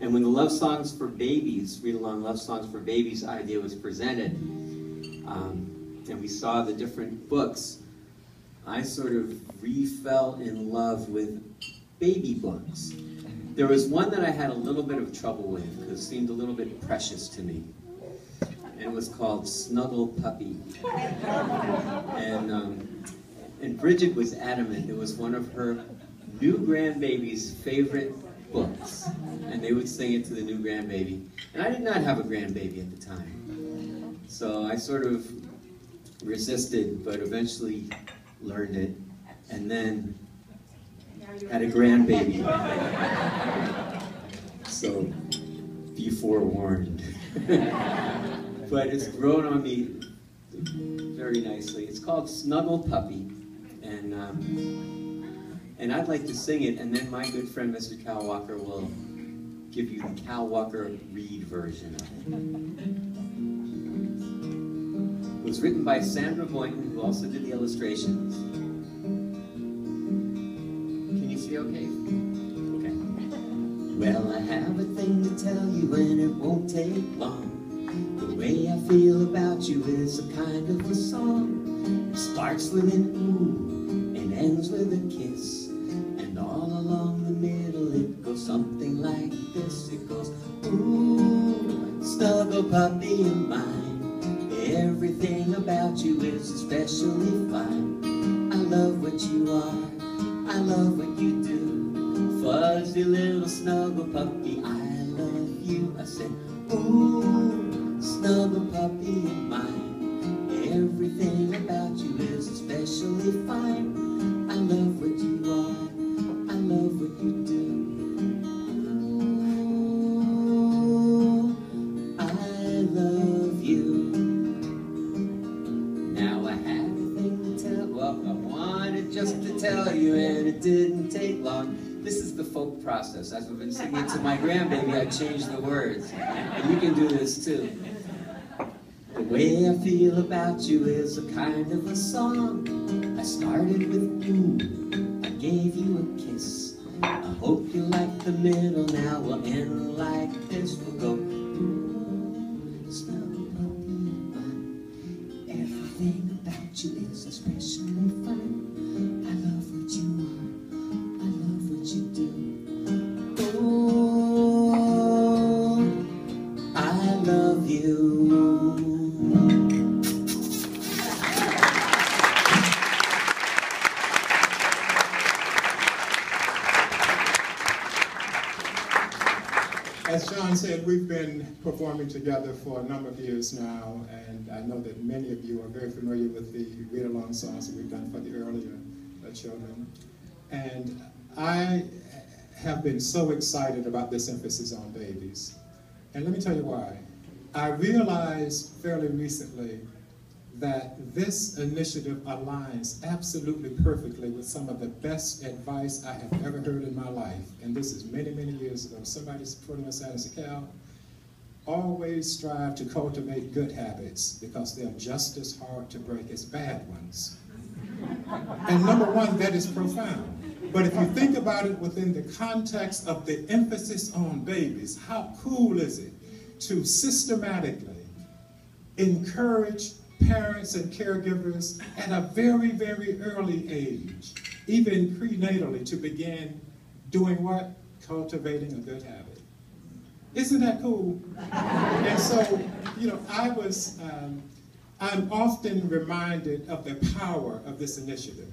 And when the Love Songs for Babies, Read Along Love Songs for Babies idea was presented, and we saw the different books, I sort of fell in love with baby books. There was one that I had a little bit of trouble with because it seemed a little bit precious to me. And it was called Snuggle Puppy. And Bridget was adamant it was one of her new grandbaby's favorite books. And they would sing it to the new grandbaby. And I did not have a grandbaby at the time. So I sort of resisted, but eventually learned it. And then had a grandbaby. So be forewarned. But it's grown on me very nicely. It's called Snuggle Puppy. And I'd like to sing it, and then my good friend Mr. Cal Walker will give you the Cal Walker Reed version of it. It was written by Sandra Boynton, who also did the illustrations. Can you see okay? Okay. Well, I have a thing to tell you, and it won't take long. The way I feel about you is a kind of a song. It starts with an ooh and ends with a kiss. And all along the middle it goes something like this. It goes, ooh, snuggle puppy of mine. Everything about you is especially fine. I love what you are, I love what you do. Fuzzy little snuggle puppy, I love you. I said, ooh, snuggle puppy of mine. Everything about you is especially fine. I love what you are, I love what you do. Ooh, I love you. Now I had a thing to tell, well, I wanted just to tell you, and it didn't take long. This is the folk process. As we've been singing to my grandbaby, I changed the words. And you can do this too. The way I feel about you is a kind of a song. I started with ooh, I gave you a kiss. I hope you like the middle, now we'll end like this. We'll go, ooh, snuggle puppy of mine. Everything about you is especially fine. I love what you are, I love what you do. Oh, I love you. As John said, we've been performing together for a number of years now, and I know that many of you are very familiar with the read-along songs that we've done for the earlier children. And I have been so excited about this emphasis on babies. And let me tell you why. I realized fairly recently that this initiative aligns absolutely perfectly with some of the best advice I have ever heard in my life. And this is many, many years ago. Somebody put on the side and said, Cal, always strive to cultivate good habits because they're just as hard to break as bad ones. And number one, that is profound. But if you think about it within the context of the emphasis on babies, how cool is it to systematically encourage parents and caregivers at a very, very early age, even prenatally, to begin doing what? Cultivating a good habit. Isn't that cool? And so, you know, I'm often reminded of the power of this initiative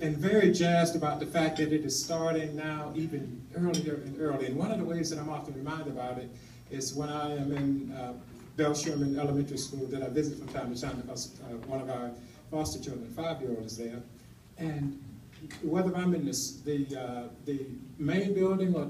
and very jazzed about the fact that it is starting now even earlier and earlier. And one of the ways that I'm often reminded about it is when I am in Bell Sherman Elementary School that I visit from time to time because one of our foster children, 5-year-old, is there. And whether I'm in the main building or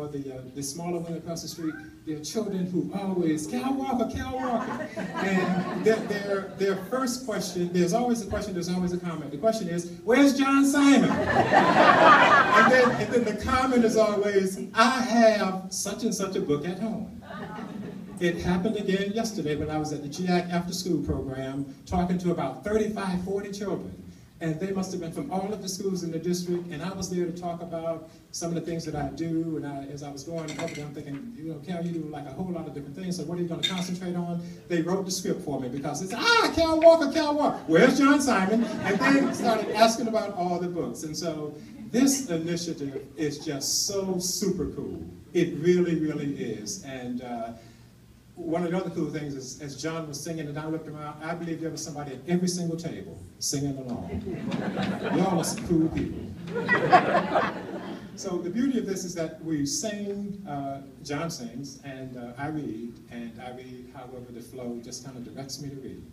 the smaller one across the street, there are children who always, Cal Walker, Cal Walker. And their first question, there's always a question, there's always a comment. The question is, where's John Simon? and then the comment is always, I have such and such a book at home. It happened again yesterday when I was at the GIAC after school program talking to about 35, 40 children. And they must have been from all of the schools in the district, and I was there to talk about some of the things that I do, and as I was going over there, I'm thinking, you know, Cal, you do like a whole lot of different things, so what are you going to concentrate on? They wrote the script for me because it's, Cal Walker, where's John Simon? And they started asking about all the books. And so this initiative is just so super cool. It really, really is. And one of the other cool things is, as John was singing and I looked around, I believe there was somebody at every single table singing along. Y'all are some cool people. So the beauty of this is that we sing, John sings, and I read however the flow just kind of directs me to read.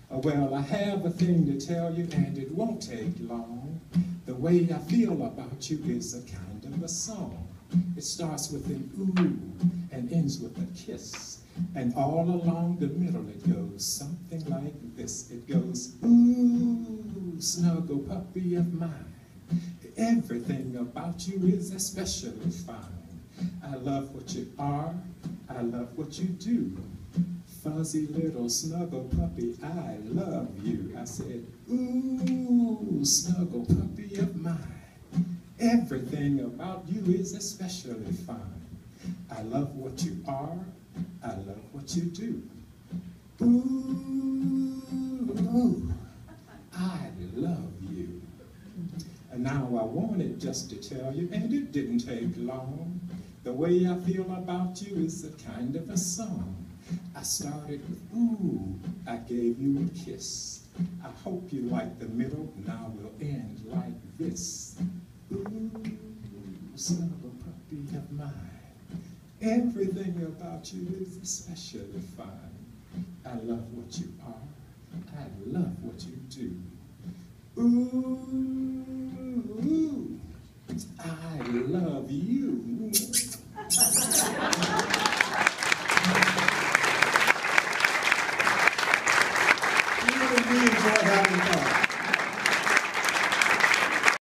Well, I have a thing to tell you, and it won't take long. The way I feel about you is a kind of a song. It starts with an ooh and ends with a kiss. And all along the middle it goes something like this. It goes, ooh, snuggle puppy of mine. Everything about you is especially fine. I love what you are. I love what you do. Fuzzy little snuggle puppy, I love you. I said, ooh, snuggle puppy of mine. Everything about you is especially fine. I love what you are. I love what you do. Ooh, I love you. And now I wanted just to tell you, and it didn't take long. The way I feel about you is a kind of a song. I started with ooh, I gave you a kiss. I hope you like the middle, now we'll end like this. Ooh, snuggle puppy of mine. Everything about you is especially fine. I love what you are. I love what you do. Ooh, I love you.